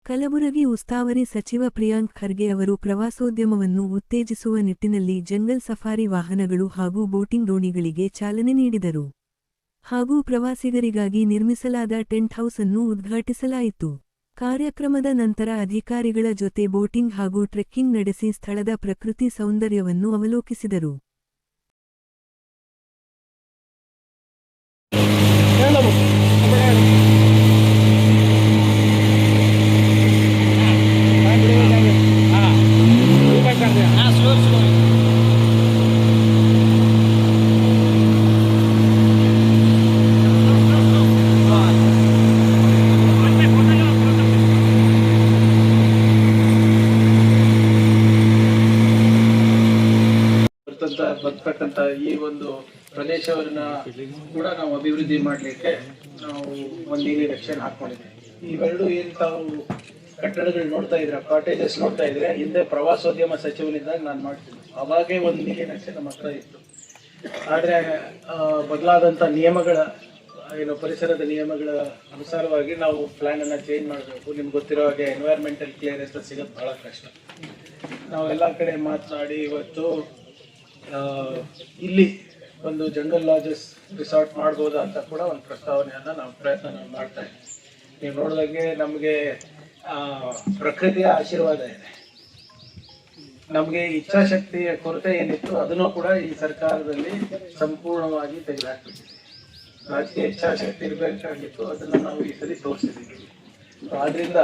ಕಲಬುರಗಿ ಉಸ್ತುವಾರಿ ಸಚಿವ ಪ್ರಿಯಾಂಕ್ ಖರ್ಗೆ ಅವರು ಪ್ರವಾಸೋದ್ಯಮವನ್ನು ಉತ್ತೇಜಿಸುವ ನಿಟ್ಟಿನಲ್ಲಿ ಜಂಗಲ್ ಸಫಾರಿ ವಾಹನಗಳು ಹಾಗೂ ಬೋಟಿಂಗ್ ದೋಣಿಗಳಿಗೆ ಚಾಲನೆ ನೀಡಿದರು. ಹಾಗೂ ಪ್ರವಾಸಿಗರಿಗಾಗಿ ನಿರ್ಮಿಸಲಾದ ಟೆಂಟ್ ಹೌಸ್ ಅನ್ನು ಉದ್ಘಾಟಿಸಲಾಯಿತು. ಕಾರ್ಯಕ್ರಮದ ನಂತರ ಅಧಿಕಾರಿಗಳ ಜೊತೆ ಬೋಟಿಂಗ್ ಹಾಗೂ ಟ್ರೆಕ್ಕಿಂಗ್ ನಡೆಸಿ ಸ್ಥಳದ ಪ್ರಕೃತಿ ಸೌಂದರ್ಯವನ್ನು ಅವಲೋಕಿಸಿದರು. ಬರ್ತಕ್ಕಂಥ ಈ ಒಂದು ಪ್ರದೇಶವನ್ನ ಕೂಡ ನಾವು ಅಭಿವೃದ್ಧಿ ಮಾಡಲಿಕ್ಕೆ ನಾವು ಒಂದು ಡೈರೆಕ್ಷನ್ ಹಾಕೊಂಡಿದ್ದೀವಿ. ಇವೆರಡು ಏನು ತಾವು ಕಟ್ಟಡಗಳು ನೋಡ್ತಾ ಇದ್ರೆ, ಕಾಟೇಜಸ್ ನೋಡ್ತಾ ಇದ್ರೆ, ಹಿಂದೆ ಪ್ರವಾಸೋದ್ಯಮ ಸಚಿವನಿದ್ದಾಗ ನಾನು ಮಾಡ್ತೀನಿ. ಅವಾಗೇ ಒಂದು ಡೈರೆಕ್ಷನ್ ನಮ್ಮ ಹತ್ರ ಇತ್ತು. ಆದರೆ ಬದಲಾದಂಥ ನಿಯಮಗಳ ಪರಿಸರದ ನಿಯಮಗಳ ಅನುಸಾರವಾಗಿ ನಾವು ಪ್ಲಾನ್ ಅನ್ನ ಚೇಂಜ್ ಮಾಡಬೇಕು. ನಿಮ್ಗೆ ಗೊತ್ತಿರೋ ಹಾಗೆ ಎನ್ವೈರ್ಮೆಂಟಲ್ ಕ್ಲಿಯರೆನ್ಸ್ ಸಿಗೋದು ಬಹಳ ಕಷ್ಟ. ನಾವು ಎಲ್ಲ ಕಡೆ ಮಾತನಾಡಿ ಇವತ್ತು ಇಲ್ಲಿ ಒಂದು ಜಂಗಲ್ ಲಾಜಸ್ ರಿಸಾರ್ಟ್ ಮಾಡ್ಬೋದಾ ಅಂತ ಕೂಡ ಒಂದು ಪ್ರಸ್ತಾವನೆಯನ್ನ ನಾವು ಪ್ರಯತ್ನ ಮಾಡ್ತಾ ಇದ್ದೀವಿ. ನೀವು ನೋಡಿದಾಗೆ ನಮಗೆ ಪ್ರಕೃತಿಯ ಆಶೀರ್ವಾದ ಇದೆ. ನಮಗೆ ಇಚ್ಛಾಶಕ್ತಿಯ ಕೊರತೆ ಏನಿತ್ತು ಅದನ್ನು ಕೂಡ ಈ ಸರ್ಕಾರದಲ್ಲಿ ಸಂಪೂರ್ಣವಾಗಿ ತೆಗೆದುಹಾಕ್ಬಿಟ್ಟಿದೆ. ರಾಜಕೀಯ ಇಚ್ಛಾಶಕ್ತಿ ಇರಬೇಕಾಗಿತ್ತು, ಅದನ್ನು ನಾವು ಈ ಸರಿ ತೋರಿಸಿದ್ದೀವಿ. ಆದ್ರಿಂದ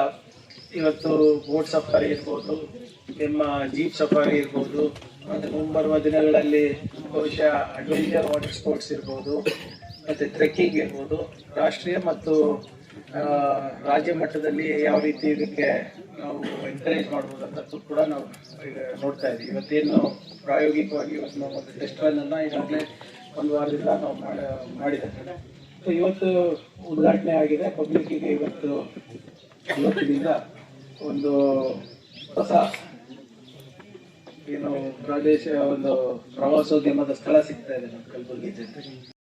ಇವತ್ತು ಬೋಟ್ ಸಫಾರಿ ಇರ್ಬೋದು, ನಿಮ್ಮ ಜೀಪ್ ಸಫಾರಿ ಇರ್ಬೋದು, ಮತ್ತು ಮುಂಬರುವ ದಿನಗಳಲ್ಲಿ ಬಹುಶಃ ಅಡ್ವೆಂಚರ್ ವಾಟರ್ ಸ್ಪೋರ್ಟ್ಸ್ ಇರ್ಬೋದು, ಮತ್ತು ಟ್ರೆಕ್ಕಿಂಗ್ ಇರ್ಬೋದು, ರಾಷ್ಟ್ರೀಯ ಮತ್ತು ರಾಜ್ಯ ಮಟ್ಟದಲ್ಲಿ ಯಾವ ರೀತಿ ಇದಕ್ಕೆ ನಾವು ಎನ್ಕರೇಜ್ ಮಾಡ್ಬೋದು ಅಂತ ಕೂಡ ನಾವು ಈಗ ನೋಡ್ತಾ ಇದ್ದೀವಿ. ಇವತ್ತೇನು ಪ್ರಾಯೋಗಿಕವಾಗಿ ಇವತ್ತು ನಾವು ಒಂದು ಟೆಸ್ಟ್ ರನ್ನನ್ನು ಈಗಾಗಲೇ ಒಂದು ವಾರದಿಂದ ನಾವು ಮಾಡಿದ್ದೇವೆ. ಸೊ ಇವತ್ತು ಉದ್ಘಾಟನೆ ಆಗಿದೆ. ಪಬ್ಲಿಕ್ಕಿಗೆ ಇವತ್ತಿನಿಂದ ಒಂದು ಹೊಸ ಪ್ರದೇಶ, ಒಂದು ಪ್ರವಾಸೋದ್ಯಮದ ಸ್ಥಳ ಸಿಗ್ತಾ ಇದೆ ನಮ್ಮ ಕಲಬುರಗಿ ಜೊತೆ.